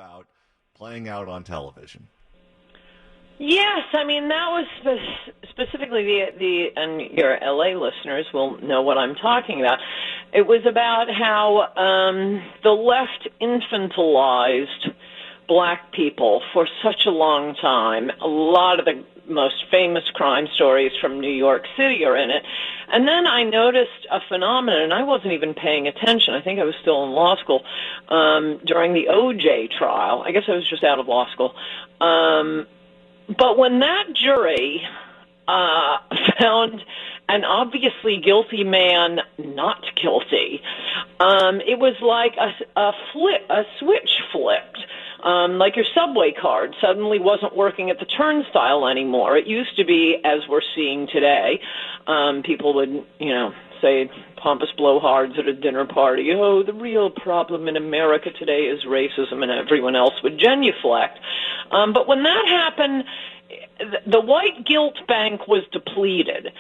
about playing out on television. Yes, I mean, that was specifically and your LA listeners will know what I'm talking about. It was about how the left infantilized black people for such a long time. A lot of the most famous crime stories from New York City are in it. And then I noticed a phenomenon, and I wasn't even paying attention. I think I was still in law school during the O.J. trial. I guess I was just out of law school. But when that jury found an obviously guilty man not guilty, it was like a switch flipped. Like your subway card suddenly wasn't working at the turnstile anymore. It used to be, as we're seeing today, people would, say pompous blowhards at a dinner party, oh, the real problem in America today is racism, and everyone else would genuflect. But when that happened, the white guilt bank was depleted.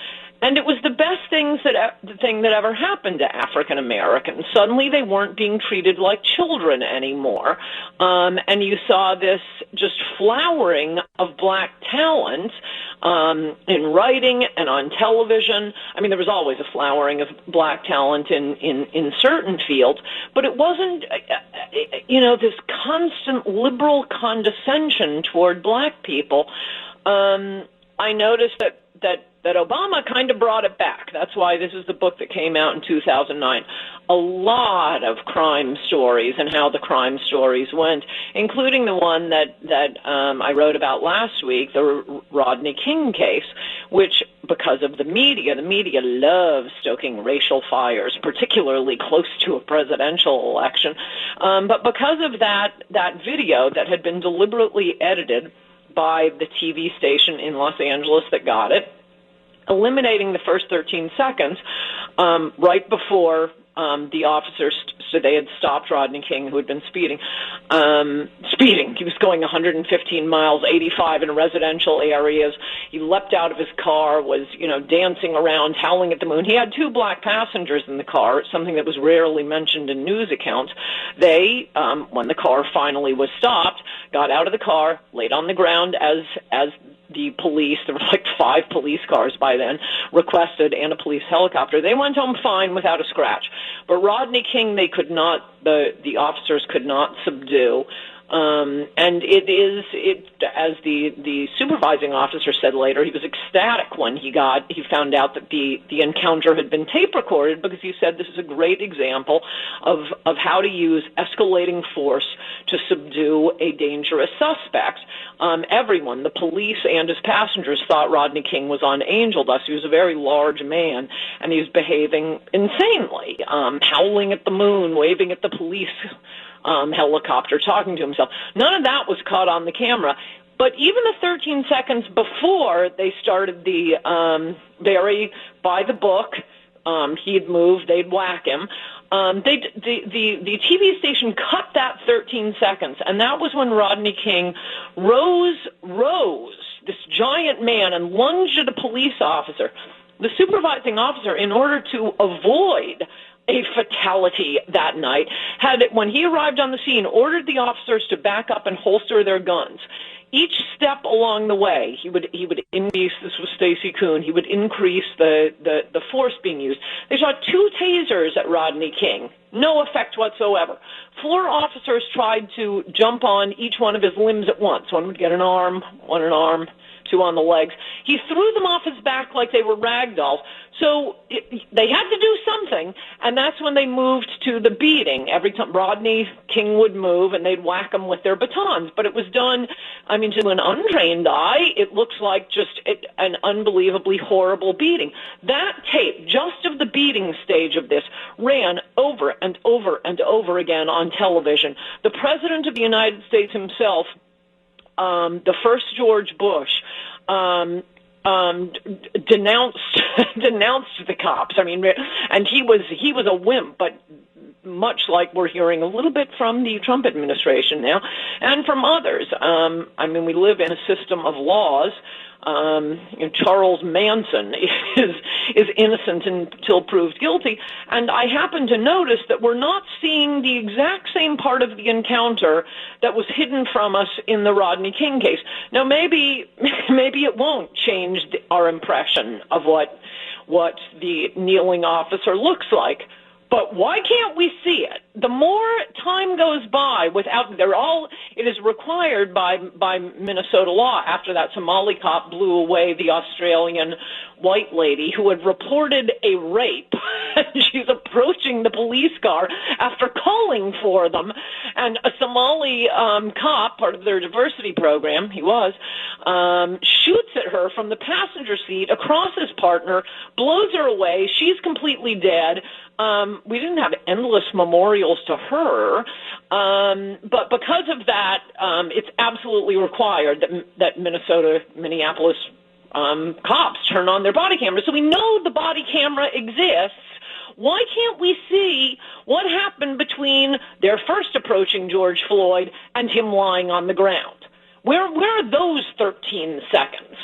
And it was the best thing that ever happened to African Americans. Suddenly they weren't being treated like children anymore. And you saw this just flowering of black talent in writing and on television. I mean, there was always a flowering of black talent in certain fields, but it wasn't, this constant liberal condescension toward black people. I noticed that Obama kind of brought it back. That's why this is the book that came out in 2009. A lot of crime stories and how the crime stories went, including the one that I wrote about last week, the Rodney King case, which, because of the media loves stoking racial fires, particularly close to a presidential election. But because of that video that had been deliberately edited by the TV station in Los Angeles that got it, eliminating the first 13 seconds right before the officers, so they had stopped Rodney King, who had been speeding. He was going 115 miles, 85 in residential areas. He leapt out of his car, was, dancing around, howling at the moon. He had 2 black passengers in the car, something that was rarely mentioned in news accounts. They, when the car finally was stopped, got out of the car, laid on the ground as the police, there were like 5 police cars by then, requested, and a police helicopter. They went home fine without a scratch. But Rodney King, the officers could not subdue. And as the supervising officer said later, he was ecstatic when he found out that the encounter had been tape recorded, because he said this is a great example of how to use escalating force to subdue a dangerous suspect. Everyone, the police and his passengers, thought Rodney King was on angel dust. He was a very large man, and he was behaving insanely, howling at the moon, waving at the police helicopter, talking to himself. None of that was caught on the camera. But even the 13 seconds before they started the very by the book, he'd move, they'd whack him. The TV station cut that 13 seconds, and that was when Rodney King rose, this giant man, and lunged at a police officer. The supervising officer, in order to avoid a fatality that night, when he arrived on the scene, ordered the officers to back up and holster their guns. Each step along the way, he would increase, this was Stacy Kuhn, he would increase the force being used. They shot 2 tasers at Rodney King, no effect whatsoever. 4 officers tried to jump on each one of his limbs at once. One would get an arm, 2 on the legs. He threw them off his back like they were rag dolls. So they had to do something, and that's when they moved to the beating. Every time Rodney King would move, and they'd whack him with their batons. But it was done, to an untrained eye, it looks like just an unbelievably horrible beating. That tape, just of the beating stage of this, ran over and over and over again on television. The President of the United States himself, the first George Bush, denounced the cops. And he was a wimp, but much like we're hearing a little bit from the Trump administration now, and from others. I mean, we live in a system of laws. Charles Manson is innocent until proved guilty, and I happen to notice that we're not seeing the exact same part of the encounter that was hidden from us in the Rodney King case. Now, maybe it won't change our impression of what the kneeling officer looks like. But why can't we see it? The more time goes by without, it is required by Minnesota law after that Somali cop blew away the Australian white lady who had reported a rape. She's approaching the police car after calling for them. And a Somali cop, part of their diversity program, he was, shoots at her from the passenger seat across his partner, blows her away. She's completely dead. We didn't have endless memorials to her, but because of that, it's absolutely required that Minneapolis cops turn on their body cameras. So we know the body camera exists. Why can't we see what happened between their first approaching George Floyd and him lying on the ground? Where are those 13 seconds?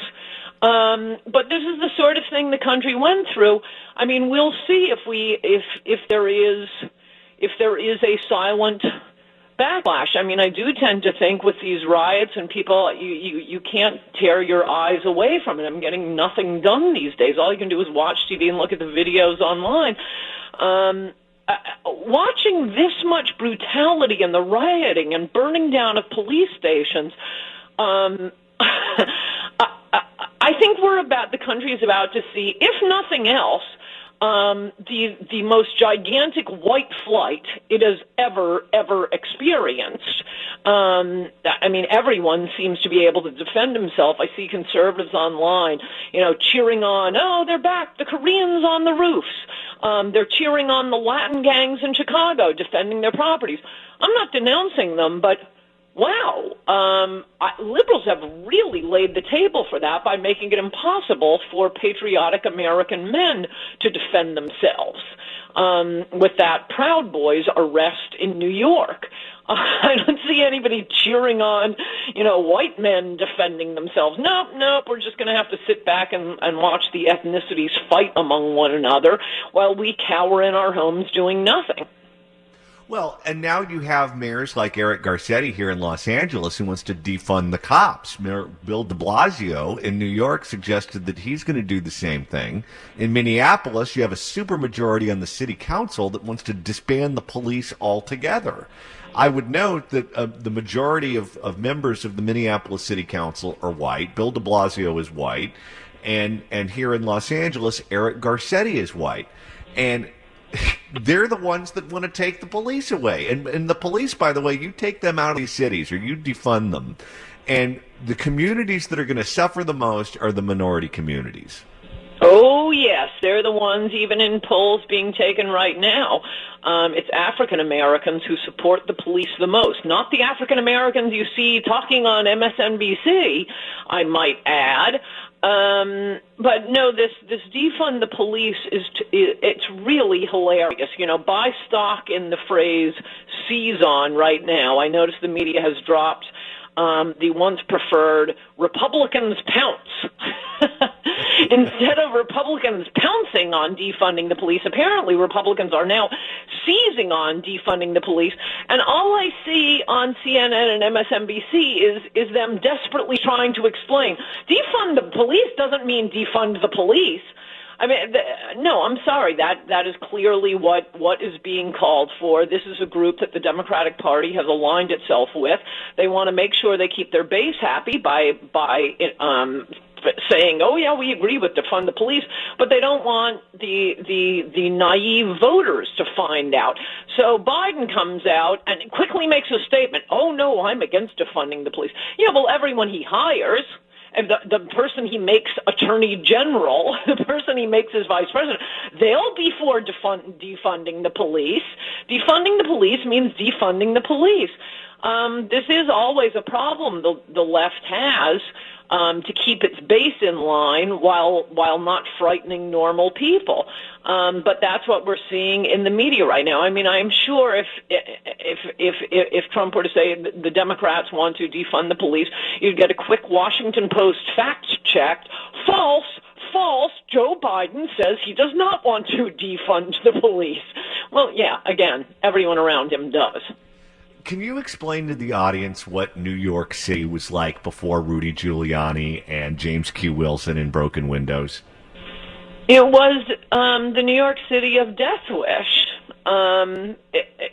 But this is the sort of thing the country went through. I mean, we'll see if there is a silent backlash. I mean, I do tend to think with these riots and people, you can't tear your eyes away from it. I'm getting nothing done these days. All you can do is watch TV and look at the videos online. Watching this much brutality and the rioting and burning down of police stations, I think the country is about to see, if nothing else, the most gigantic white flight it has ever experienced. I mean, everyone seems to be able to defend himself. I see conservatives online, cheering on, oh, they're back, the Koreans on the roofs. They're cheering on the Latin gangs in Chicago, defending their properties. I'm not denouncing them, but wow, liberals have really laid the table for that by making it impossible for patriotic American men to defend themselves. With that Proud Boys arrest in New York, I don't see anybody cheering on, white men defending themselves. Nope, we're just going to have to sit back and watch the ethnicities fight among one another while we cower in our homes doing nothing. Well, and now you have mayors like Eric Garcetti here in Los Angeles who wants to defund the cops. Mayor Bill de Blasio in New York suggested that he's going to do the same thing. In Minneapolis, you have a supermajority on the city council that wants to disband the police altogether. I would note that the majority of members of the Minneapolis City Council are white. Bill de Blasio is white. And here in Los Angeles, Eric Garcetti is white. And they're the ones that want to take the police away. And the police, by the way, you take them out of these cities or you defund them. And the communities that are going to suffer the most are the minority communities. Oh, yes. They're the ones even in polls being taken right now. It's African Americans who support the police the most, not the African Americans you see talking on MSNBC, I might add. But no, this defund the police it's really hilarious. Buy stock in the phrase "seize on" right now. I notice the media has dropped the once preferred Republicans pounce. Instead of Republicans pouncing on defunding the police, apparently Republicans are now seizing on defunding the police. And all I see on CNN and MSNBC is them desperately trying to explain, defund the police doesn't mean defund the police. I mean, no, I'm sorry. That is clearly what is being called for. This is a group that the Democratic Party has aligned itself with. They want to make sure they keep their base happy by saying, oh, yeah, we agree with defund the police, but they don't want the naive voters to find out. So Biden comes out and quickly makes a statement, oh, no, I'm against defunding the police. Yeah, well, everyone he hires, and the person he makes attorney general, the person he makes his vice president, they'll be for defunding the police. Defunding the police means defunding the police. This is always a problem the left has. to keep its base in line while not frightening normal people. But that's what we're seeing in the media right now. I mean, I'm sure if Trump were to say the Democrats want to defund the police, you'd get a quick Washington Post fact checked. False. Joe Biden says he does not want to defund the police. Well, yeah, again, everyone around him does. Can you explain to the audience what New York City was like before Rudy Giuliani and James Q. Wilson and broken windows? It was the New York City of Death Wish.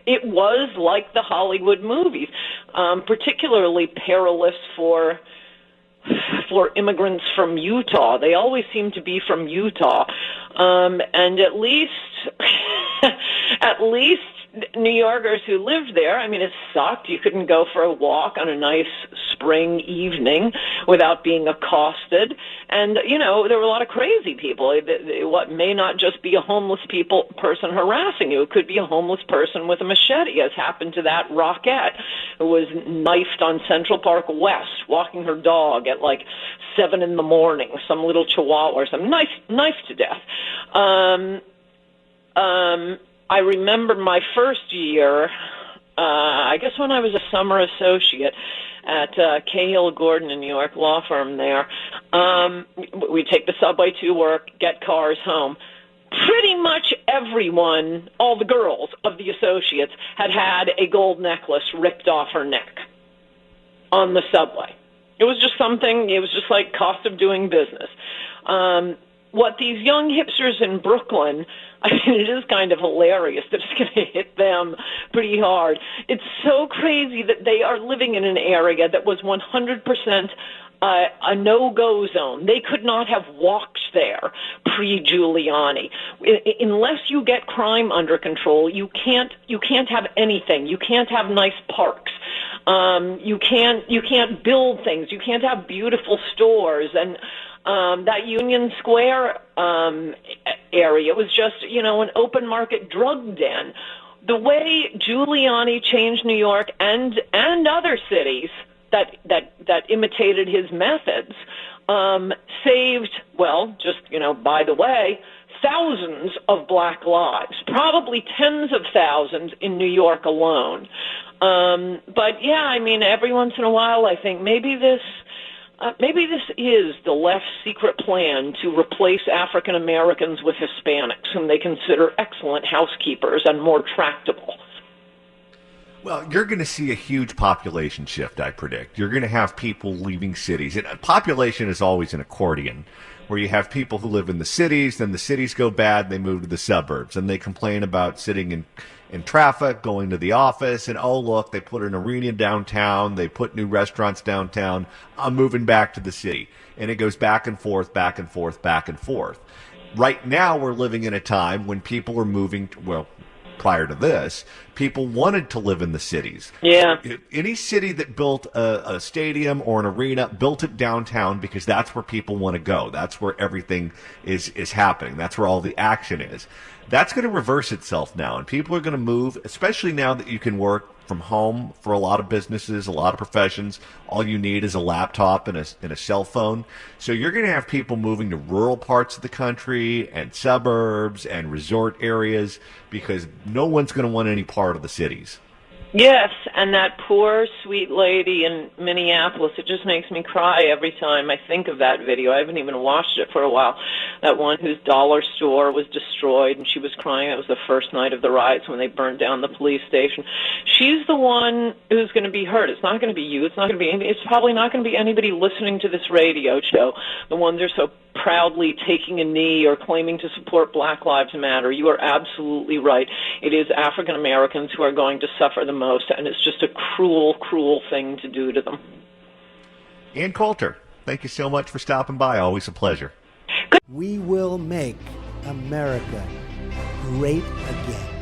It was like the Hollywood movies, particularly perilous for immigrants from Utah. They always seem to be from Utah. And at least New Yorkers who lived there, I mean, it sucked. You couldn't go for a walk on a nice spring evening without being accosted. And, you know, there were a lot of crazy people. What may not just be a homeless person harassing you. It could be a homeless person with a machete, as happened to that Rockette who was knifed on Central Park West, walking her dog at like 7 a.m, some little chihuahua or something, knifed to death. I remember my first year, I guess when I was a summer associate at Cahill Gordon in New York, law firm there. We'd take the subway to work, get cars home. Pretty much everyone, all the girls of the associates, had a gold necklace ripped off her neck on the subway. It was just like cost of doing business. What these young hipsters in Brooklyn, I mean, it is kind of hilarious that it's going to hit them pretty hard. It's so crazy that they are living in an area that was 100% a no-go zone. They could not have walked there pre-Giuliani. Unless you get crime under control, you can't have anything. You can't have nice parks. You can't build things. You can't have beautiful stores. And that Union Square area was just, an open market drug den. The way Giuliani changed New York and other cities that imitated his methods saved, by the way, thousands of black lives, probably tens of thousands in New York alone. But yeah, I mean, every once in a while, I think maybe this is the left's secret plan to replace African Americans with Hispanics, whom they consider excellent housekeepers and more tractable. Well, you're going to see a huge population shift, I predict. You're going to have people leaving cities. And population is always an accordion, where you have people who live in the cities, then the cities go bad, they move to the suburbs, and they complain about sitting in traffic, going to the office, and oh, look, they put an arena downtown, they put new restaurants downtown, I'm moving back to the city. And it goes back and forth, back and forth, back and forth. Right now, we're living in a time when people are moving, prior to this, people wanted to live in the cities. Yeah. Any city that built a stadium or an arena built it downtown because that's where people want to go. That's where everything is happening. That's where all the action is. That's going to reverse itself now, and people are going to move, especially now that you can work from home for a lot of businesses, a lot of professions. All you need is a laptop and a cell phone. So you're going to have people moving to rural parts of the country and suburbs and resort areas because no one's going to want any part of the cities. Yes, and that poor, sweet lady in Minneapolis, it just makes me cry every time I think of that video. I haven't even watched it for a while. That one whose dollar store was destroyed, and she was crying. It was the first night of the riots when they burned down the police station. She's the one who's going to be hurt. It's not going to be you. It's probably not going to be anybody listening to this radio show. The ones who are so proudly taking a knee or claiming to support Black Lives Matter. You are absolutely right. It is African Americans who are going to suffer the most, and it's just a cruel, cruel thing to do to them. Ann Coulter, thank you so much for stopping by. Always a pleasure. We will make America great again.